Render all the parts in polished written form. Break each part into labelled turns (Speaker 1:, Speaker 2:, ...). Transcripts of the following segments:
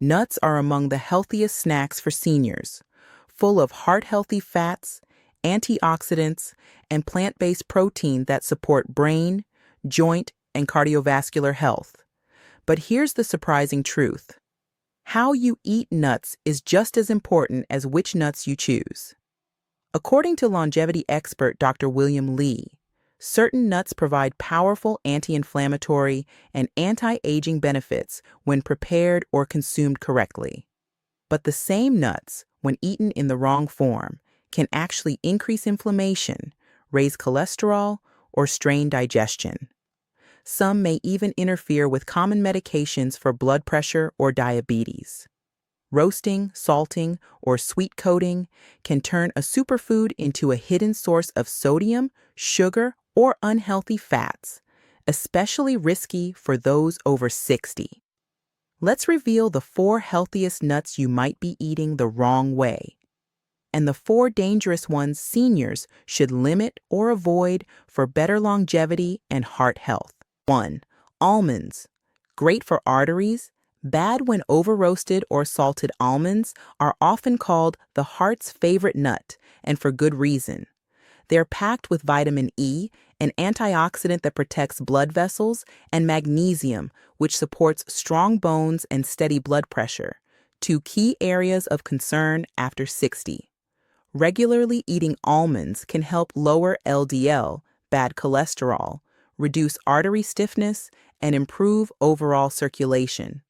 Speaker 1: Nuts are among the healthiest snacks for seniors, full of heart-healthy fats, antioxidants, and plant-based protein that support brain, joint, and cardiovascular health. But here's the surprising truth. How you eat nuts is just as important as which nuts you choose. According to longevity expert Dr. William Lee, certain nuts provide powerful anti-inflammatory and anti-aging benefits when prepared or consumed correctly. But the same nuts, when eaten in the wrong form, can actually increase inflammation, raise cholesterol, or strain digestion. Some may even interfere with common medications for blood pressure or diabetes. Roasting, salting, or sweet coating can turn a superfood into a hidden source of sodium, sugar, or unhealthy fats, especially risky for those over 60. Let's reveal the 4 healthiest nuts you might be eating the wrong way, and the 4 dangerous ones seniors should limit or avoid for better longevity and heart health. 1. Almonds. Great for arteries, bad when over-roasted or salted. Almonds are often called the heart's favorite nut, and for good reason. They're packed with vitamin E, an antioxidant that protects blood vessels, and magnesium, which supports strong bones and steady blood pressure, 2 key areas of concern after 60. Regularly eating almonds can help lower LDL, bad cholesterol, reduce artery stiffness, and improve overall circulation.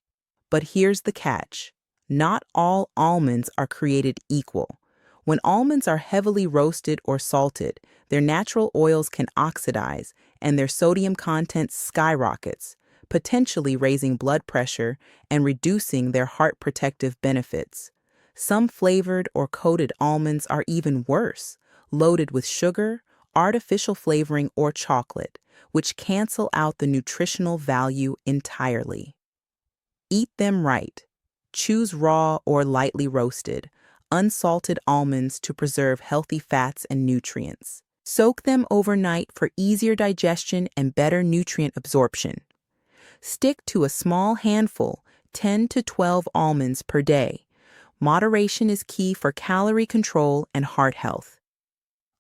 Speaker 1: But here's the catch. Not all almonds are created equal. When almonds are heavily roasted or salted, their natural oils can oxidize and their sodium content skyrockets, potentially raising blood pressure and reducing their heart protective benefits. Some flavored or coated almonds are even worse, loaded with sugar, artificial flavoring, or chocolate, which cancel out the nutritional value entirely. Eat them right. Choose raw or lightly roasted, unsalted almonds to preserve healthy fats and nutrients. Soak them overnight for easier digestion and better nutrient absorption. Stick to a small handful, 10 to 12 almonds per day. Moderation is key for calorie control and heart health.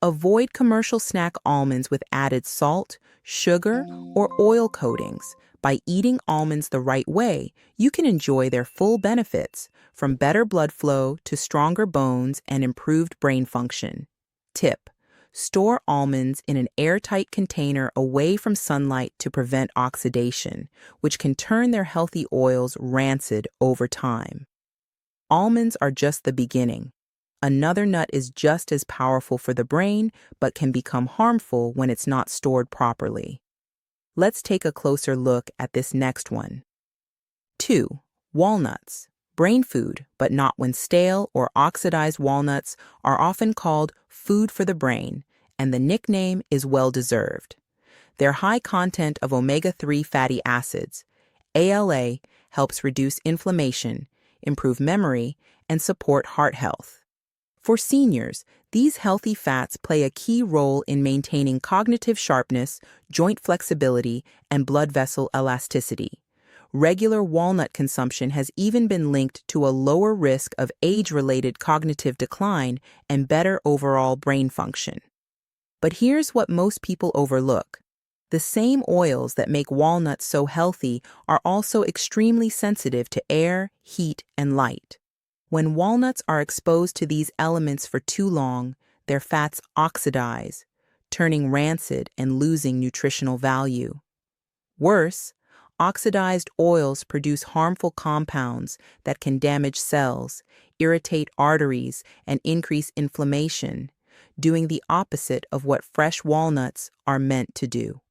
Speaker 1: Avoid commercial snack almonds with added salt, sugar, or oil coatings. By eating almonds the right way, you can enjoy their full benefits, from better blood flow to stronger bones and improved brain function. Tip: store almonds in an airtight container away from sunlight to prevent oxidation, which can turn their healthy oils rancid over time. Almonds are just the beginning. Another nut is just as powerful for the brain, but can become harmful when it's not stored properly. Let's take a closer look at this next one. 2. Walnuts. Brain food, but not when stale or oxidized. Walnuts are often called food for the brain, and the nickname is well-deserved. Their high content of omega-3 fatty acids, ALA, helps reduce inflammation, improve memory, and support heart health. For seniors, these healthy fats play a key role in maintaining cognitive sharpness, joint flexibility, and blood vessel elasticity. Regular walnut consumption has even been linked to a lower risk of age-related cognitive decline and better overall brain function. But here's what most people overlook. The same oils that make walnuts so healthy are also extremely sensitive to air, heat, and light. When walnuts are exposed to these elements for too long, their fats oxidize, turning rancid and losing nutritional value. Worse, oxidized oils produce harmful compounds that can damage cells, irritate arteries, and increase inflammation, doing the opposite of what fresh walnuts are meant to do.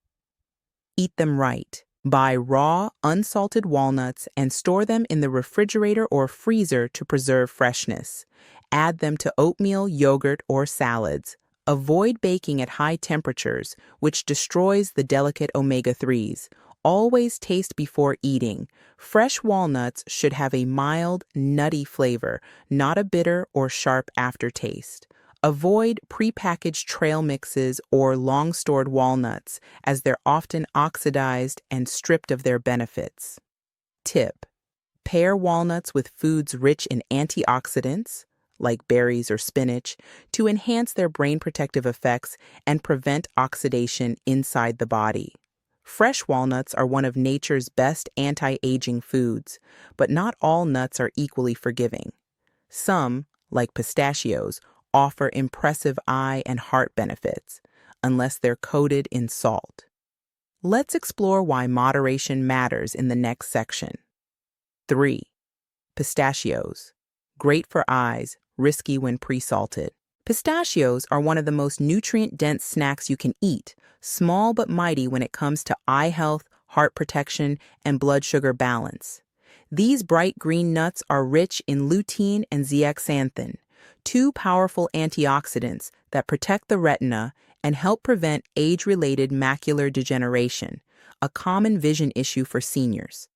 Speaker 1: Eat them right. Buy raw, unsalted walnuts and store them in the refrigerator or freezer to preserve freshness. Add them to oatmeal, yogurt, or salads. Avoid baking at high temperatures, which destroys the delicate omega-3s. Always taste before eating. Fresh walnuts should have a mild, nutty flavor, not a bitter or sharp aftertaste. Avoid prepackaged trail mixes or long-stored walnuts, as they're often oxidized and stripped of their benefits. Tip: Pair walnuts with foods rich in antioxidants, like berries or spinach, to enhance their brain protective effects and prevent oxidation inside the body. Fresh walnuts are one of nature's best anti-aging foods, but not all nuts are equally forgiving. Some, like pistachios, offer impressive eye and heart benefits, unless they're coated in salt. Let's explore why moderation matters in the next section. 3. Pistachios. Great for eyes, risky when pre-salted. Pistachios are one of the most nutrient-dense snacks you can eat, small but mighty when it comes to eye health, heart protection, and blood sugar balance. These bright green nuts are rich in lutein and zeaxanthin, two powerful antioxidants that protect the retina and help prevent age-related macular degeneration, a common vision issue for seniors.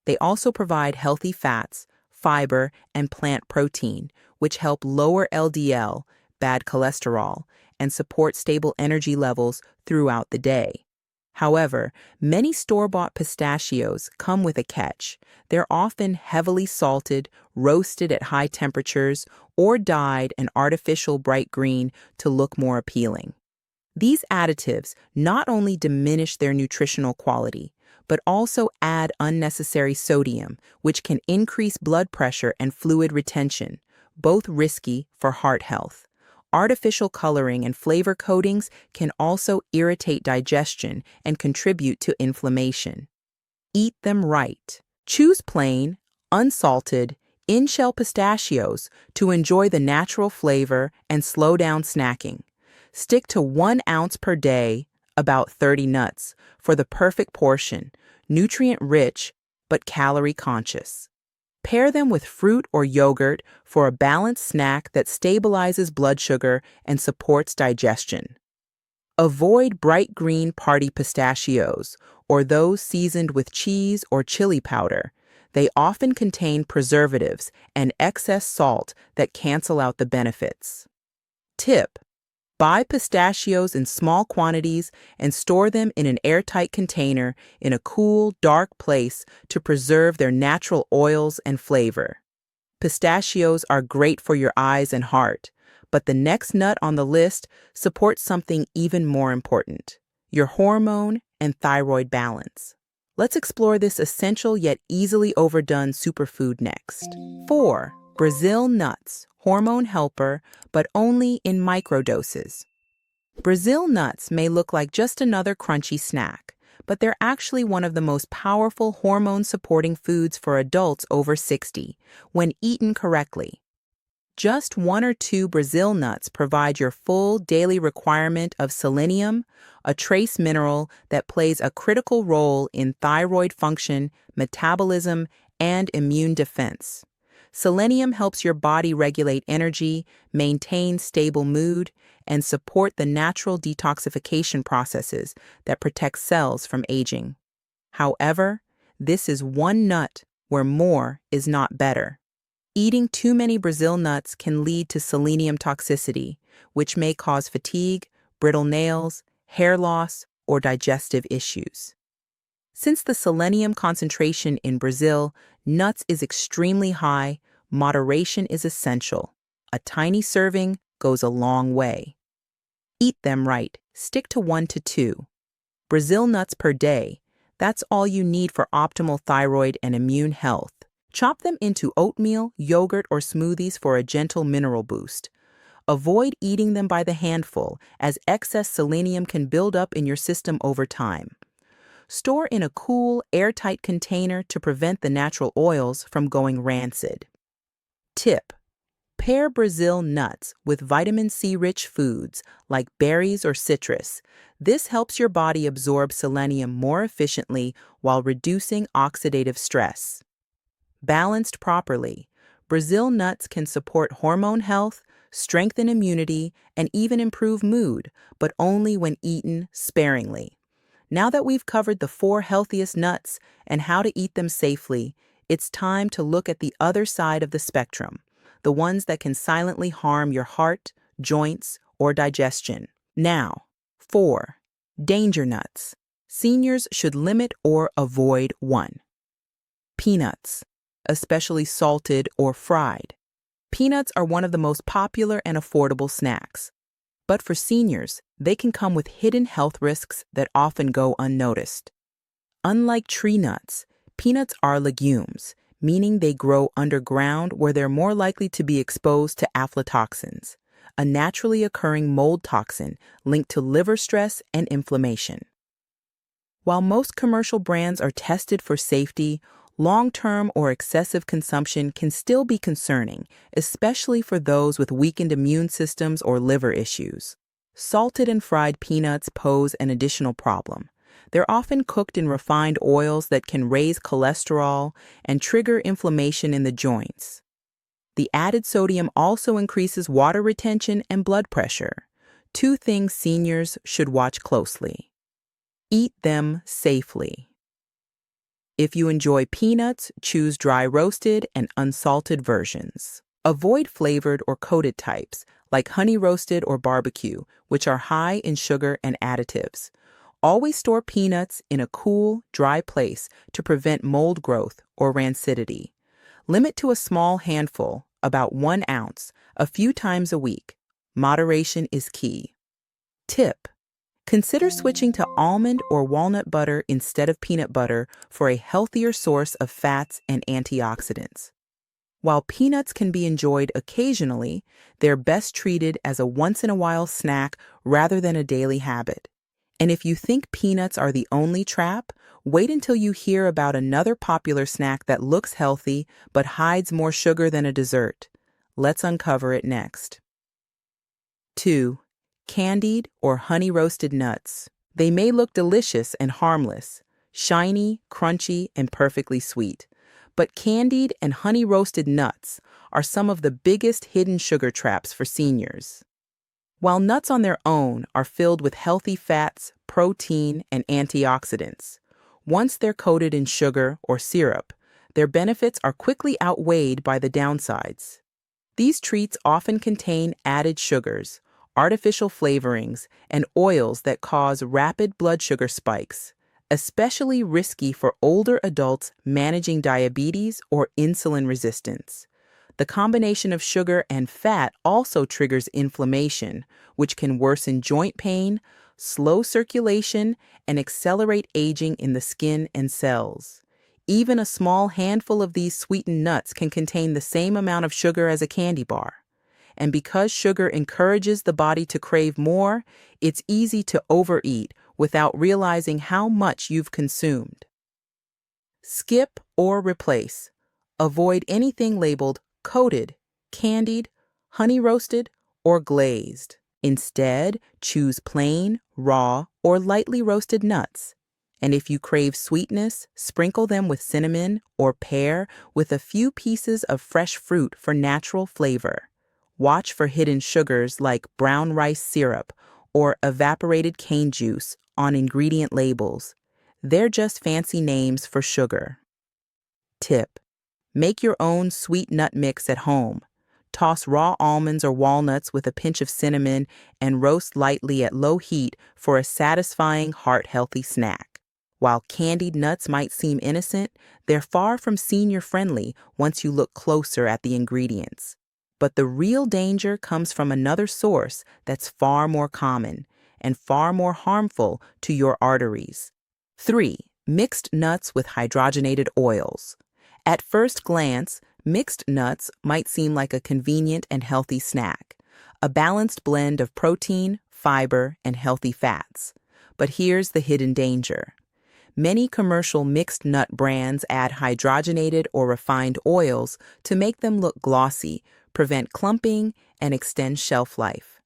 Speaker 1: They also provide healthy fats, fiber, and plant protein, which help lower LDL, bad cholesterol, and support stable energy levels throughout the day. However, many store-bought pistachios come with a catch. They're often heavily salted, roasted at high temperatures, or dyed an artificial bright green to look more appealing. These additives not only diminish their nutritional quality, but also add unnecessary sodium, which can increase blood pressure and fluid retention, both risky for heart health. Artificial coloring and flavor coatings can also irritate digestion and contribute to inflammation. Eat them right. Choose plain, unsalted, in-shell pistachios to enjoy the natural flavor and slow down snacking. Stick to 1 ounce per day, about 30 nuts, for the perfect portion, nutrient-rich but calorie-conscious. Pair them with fruit or yogurt for a balanced snack that stabilizes blood sugar and supports digestion. Avoid bright green party pistachios or those seasoned with cheese or chili powder. They often contain preservatives and excess salt that cancel out the benefits. Tip: buy pistachios in small quantities and store them in an airtight container in a cool, dark place to preserve their natural oils and flavor. Pistachios are great for your eyes and heart, but the next nut on the list supports something even more important: your hormone and thyroid balance. Let's explore this essential yet easily overdone superfood next. 4. Brazil nuts. Hormone helper, but only in microdoses. Brazil nuts may look like just another crunchy snack, but they're actually one of the most powerful hormone-supporting foods for adults over 60, when eaten correctly. Just 1 or 2 Brazil nuts provide your full daily requirement of selenium, a trace mineral that plays a critical role in thyroid function, metabolism, and immune defense. Selenium helps your body regulate energy, maintain stable mood, and support the natural detoxification processes that protect cells from aging. However, this is one nut where more is not better. Eating too many Brazil nuts can lead to selenium toxicity, which may cause fatigue, brittle nails, hair loss, or digestive issues. Since the selenium concentration in Brazil nuts is extremely high, moderation is essential. A tiny serving goes a long way. Eat them right. Stick to 1 to 2 Brazil nuts per day. That's all you need for optimal thyroid and immune health. Chop them into oatmeal, yogurt, or smoothies for a gentle mineral boost. Avoid eating them by the handful, as excess selenium can build up in your system over time. Store in a cool, airtight container to prevent the natural oils from going rancid. Tip: pair Brazil nuts with vitamin C-rich foods like berries or citrus. This helps your body absorb selenium more efficiently while reducing oxidative stress. Balanced properly, Brazil nuts can support hormone health, strengthen immunity, and even improve mood, but only when eaten sparingly. Now that we've covered the 4 healthiest nuts and how to eat them safely, it's time to look at the other side of the spectrum, the ones that can silently harm your heart, joints, or digestion. Now, 4. Danger nuts. Seniors should limit or avoid 1. Peanuts. especially salted or fried. Peanuts are one of the most popular and affordable snacks. But for seniors, they can come with hidden health risks that often go unnoticed. Unlike tree nuts, peanuts are legumes, meaning they grow underground where they're more likely to be exposed to aflatoxins, a naturally occurring mold toxin linked to liver stress and inflammation. While most commercial brands are tested for safety, long-term or excessive consumption can still be concerning, especially for those with weakened immune systems or liver issues. Salted and fried peanuts pose an additional problem. They're often cooked in refined oils that can raise cholesterol and trigger inflammation in the joints. The added sodium also increases water retention and blood pressure, two things seniors should watch closely. Eat them safely. If you enjoy peanuts, choose dry roasted and unsalted versions. Avoid flavored or coated types, like honey roasted or barbecue, which are high in sugar and additives. Always store peanuts in a cool, dry place to prevent mold growth or rancidity. Limit to a small handful, about 1 ounce, a few times a week. Moderation is key. Tip: consider switching to almond or walnut butter instead of peanut butter for a healthier source of fats and antioxidants. While peanuts can be enjoyed occasionally, they're best treated as a once-in-a-while snack rather than a daily habit. And if you think peanuts are the only trap, wait until you hear about another popular snack that looks healthy but hides more sugar than a dessert. Let's uncover it next. 2. Candied or honey-roasted nuts. They may look delicious and harmless, shiny, crunchy, and perfectly sweet. But candied and honey-roasted nuts are some of the biggest hidden sugar traps for seniors. While nuts on their own are filled with healthy fats, protein, and antioxidants, once they're coated in sugar or syrup, their benefits are quickly outweighed by the downsides. These treats often contain added sugars, artificial flavorings, and oils that cause rapid blood sugar spikes, especially risky for older adults managing diabetes or insulin resistance. The combination of sugar and fat also triggers inflammation, which can worsen joint pain, slow circulation, and accelerate aging in the skin and cells. Even a small handful of these sweetened nuts can contain the same amount of sugar as a candy bar. And because sugar encourages the body to crave more, it's easy to overeat without realizing how much you've consumed. Skip or replace. Avoid anything labeled coated, candied, honey roasted, or glazed. Instead, choose plain, raw, or lightly roasted nuts. And if you crave sweetness, sprinkle them with cinnamon or pair with a few pieces of fresh fruit for natural flavor. Watch for hidden sugars like brown rice syrup or evaporated cane juice on ingredient labels. They're just fancy names for sugar. Tip: make your own sweet nut mix at home. Toss raw almonds or walnuts with a pinch of cinnamon and roast lightly at low heat for a satisfying, heart-healthy snack. While candied nuts might seem innocent, they're far from senior-friendly once you look closer at the ingredients. But the real danger comes from another source that's far more common and far more harmful to your arteries. 3. Mixed nuts with hydrogenated oils. At first glance, mixed nuts might seem like a convenient and healthy snack, a balanced blend of protein, fiber, and healthy fats. But here's the hidden danger. Many commercial mixed nut brands add hydrogenated or refined oils to make them look glossy, prevent clumping, and extend shelf life.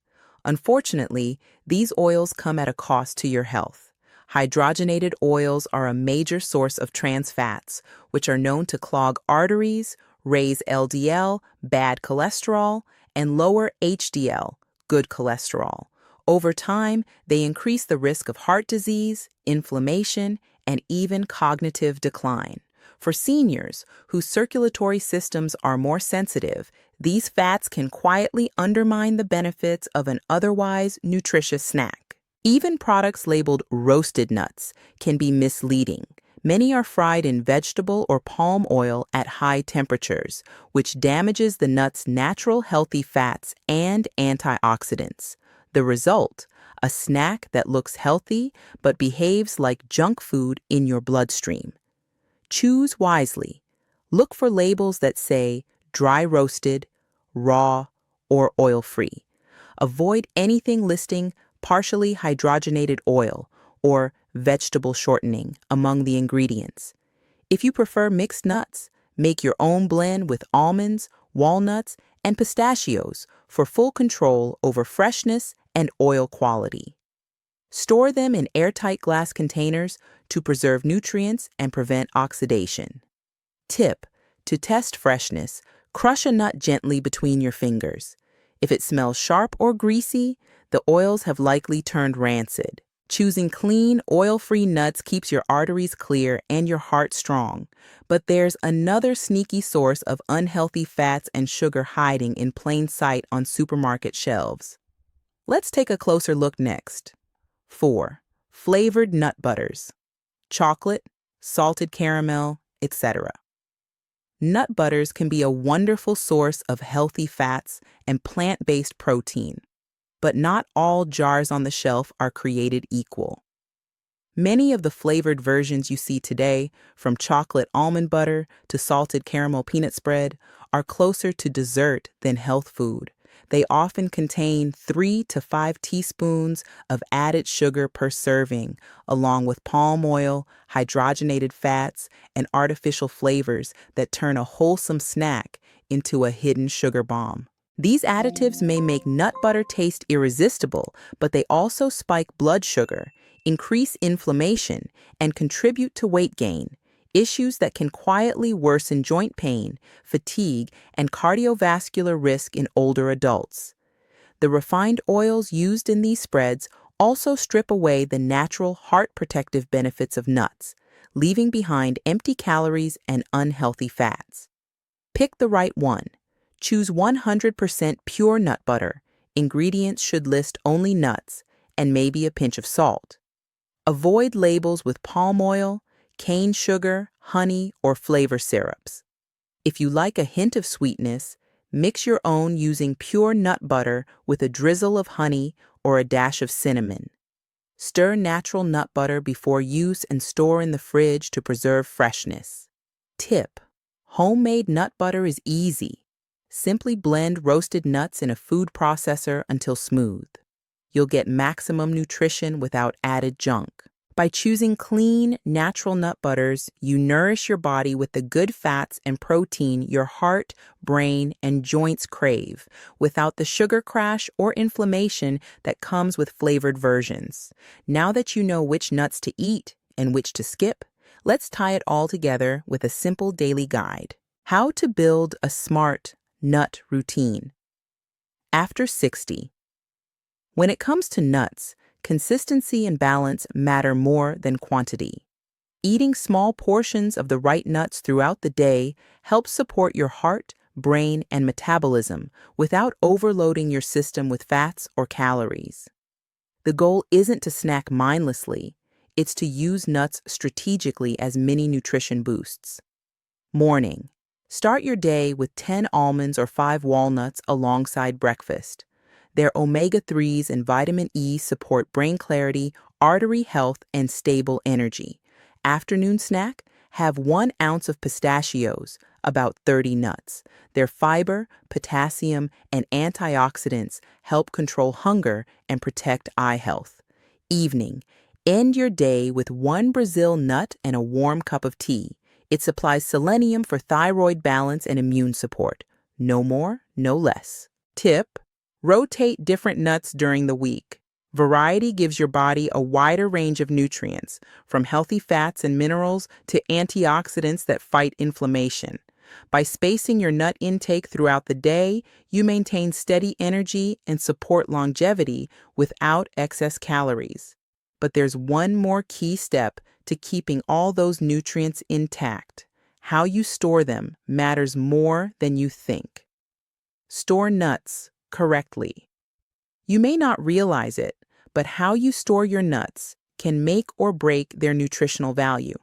Speaker 1: Unfortunately, these oils come at a cost to your health. Hydrogenated oils are a major source of trans fats, which are known to clog arteries, raise LDL, bad cholesterol, and lower HDL, good cholesterol. Over time, they increase the risk of heart disease, inflammation, and even cognitive decline. For seniors whose circulatory systems are more sensitive, these fats can quietly undermine the benefits of an otherwise nutritious snack. Even products labeled roasted nuts can be misleading, Many are fried in vegetable or palm oil at high temperatures, which damages the nut's natural healthy fats and antioxidants. The result, a snack that looks healthy but behaves like junk food in your bloodstream. Choose wisely. Look for labels that say dry roasted, raw, or oil-free. Avoid anything listing partially hydrogenated oil or vegetable shortening among the ingredients. If you prefer mixed nuts, make your own blend with almonds, walnuts, and pistachios for full control over freshness and oil quality. Store them in airtight glass containers to preserve nutrients and prevent oxidation. Tip: to test freshness, crush a nut gently between your fingers. If it smells sharp or greasy, the oils have likely turned rancid. Choosing clean, oil-free nuts keeps your arteries clear and your heart strong. But there's another sneaky source of unhealthy fats and sugar hiding in plain sight on supermarket shelves. Let's take a closer look next. 4. Flavored nut butters. Chocolate, salted caramel, etc. Nut butters can be a wonderful source of healthy fats and plant-based protein, but not all jars on the shelf are created equal. Many of the flavored versions you see today, from chocolate almond butter to salted caramel peanut spread, are closer to dessert than health food. They often contain 3 to 5 teaspoons of added sugar per serving, along with palm oil, hydrogenated fats, and artificial flavors that turn a wholesome snack into a hidden sugar bomb. These additives may make nut butter taste irresistible, but they also spike blood sugar, increase inflammation, and contribute to weight gain, issues that can quietly worsen joint pain, fatigue, and cardiovascular risk in older adults. The refined oils used in these spreads also strip away the natural heart protective benefits of nuts, leaving behind empty calories and unhealthy fats. Pick the right one. Choose 100% pure nut butter. Ingredients should list only nuts and maybe a pinch of salt. Avoid labels with palm oil, cane sugar, honey, or flavor syrups. If you like a hint of sweetness, mix your own using pure nut butter with a drizzle of honey or a dash of cinnamon. Stir natural nut butter before use and store in the fridge to preserve freshness. Tip: homemade nut butter is easy. Simply blend roasted nuts in a food processor until smooth. You'll get maximum nutrition without added junk. By choosing clean, natural nut butters, you nourish your body with the good fats and protein your heart, brain, and joints crave, without the sugar crash or inflammation that comes with flavored versions. Now that you know which nuts to eat and which to skip, let's tie it all together with a simple daily guide. How to build a smart nut routine. After 60. When it comes to nuts, consistency and balance matter more than quantity. Eating small portions of the right nuts throughout the day helps support your heart, brain, and metabolism without overloading your system with fats or calories. The goal isn't to snack mindlessly, it's to use nuts strategically as mini nutrition boosts. Morning. Start your day with 10 almonds or 5 walnuts alongside breakfast. Their omega-3s and vitamin E support brain clarity, artery health, and stable energy. Afternoon snack, have 1 ounce of pistachios, about 30 nuts. Their fiber, potassium, and antioxidants help control hunger and protect eye health. Evening, end your day with 1 Brazil nut and a warm cup of tea. It supplies selenium for thyroid balance and immune support. No more, no less. Tip: rotate different nuts during the week. Variety gives your body a wider range of nutrients, from healthy fats and minerals to antioxidants that fight inflammation. By spacing your nut intake throughout the day, you maintain steady energy and support longevity without excess calories. But there's one more key step to keeping all those nutrients intact. How you store them matters more than you think. Store nuts correctly. You may not realize it, but how you store your nuts can make or break their nutritional value.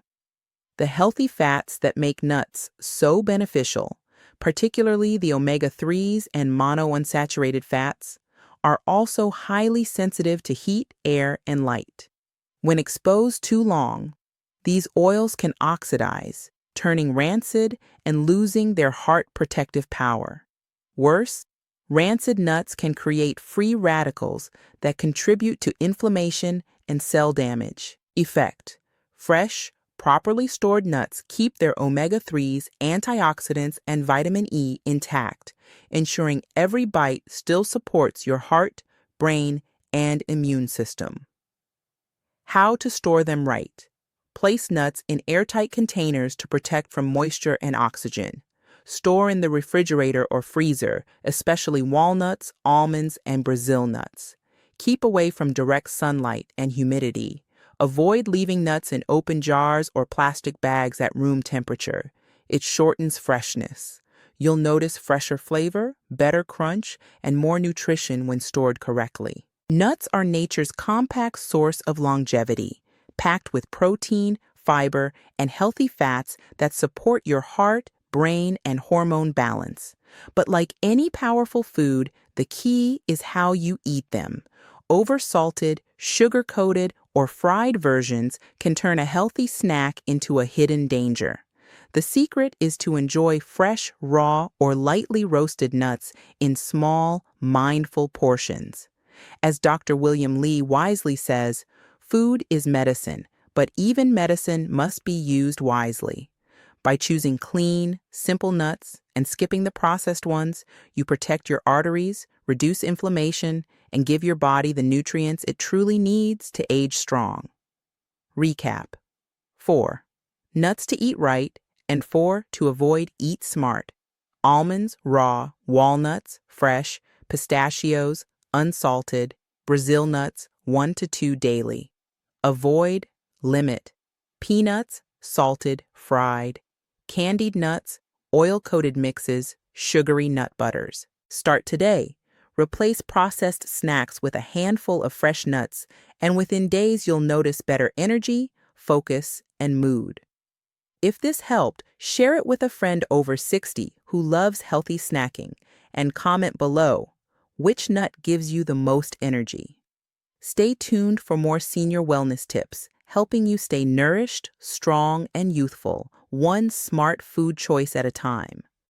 Speaker 1: The healthy fats that make nuts so beneficial, particularly the omega-3s and monounsaturated fats, are also highly sensitive to heat, air, and light. When exposed too long, these oils can oxidize, turning rancid and losing their heart protective power. Worse, rancid nuts can create free radicals that contribute to inflammation and cell damage. Effect: fresh, properly stored nuts keep their omega-3s, antioxidants, and vitamin E intact, ensuring every bite still supports your heart, brain, and immune system. How to store them right. Place nuts in airtight containers to protect from moisture and oxygen. Store in the refrigerator or freezer, especially walnuts, almonds, and Brazil nuts. Keep away from direct sunlight and humidity. Avoid leaving nuts in open jars or plastic bags at room temperature. It shortens freshness. You'll notice fresher flavor, better crunch, and more nutrition when stored correctly. Nuts are nature's compact source of longevity, packed with protein, fiber, and healthy fats that support your heart, brain, and hormone balance. But like any powerful food, the key is how you eat them. Oversalted, sugar-coated, or fried versions can turn a healthy snack into a hidden danger. The secret is to enjoy fresh, raw, or lightly roasted nuts in small, mindful portions. As Dr. William Lee wisely says, food is medicine, but even medicine must be used wisely. By choosing clean, simple nuts and skipping the processed ones, you protect your arteries, reduce inflammation, and give your body the nutrients it truly needs to age strong. Recap: 4. Nuts to eat right, and 4. To avoid eat smart. Almonds, raw; walnuts, fresh; pistachios, unsalted; Brazil nuts, 1 to 2 daily. Avoid, limit: peanuts, salted, fried; candied nuts, oil-coated mixes, sugary nut butters. Start today. Replace processed snacks with a handful of fresh nuts, and within days you'll notice better energy, focus, and mood. If this helped, share it with a friend over 60 who loves healthy snacking, and comment below, which nut gives you the most energy? Stay tuned for more senior wellness tips, helping you stay nourished, strong, and youthful, one smart food choice at a time.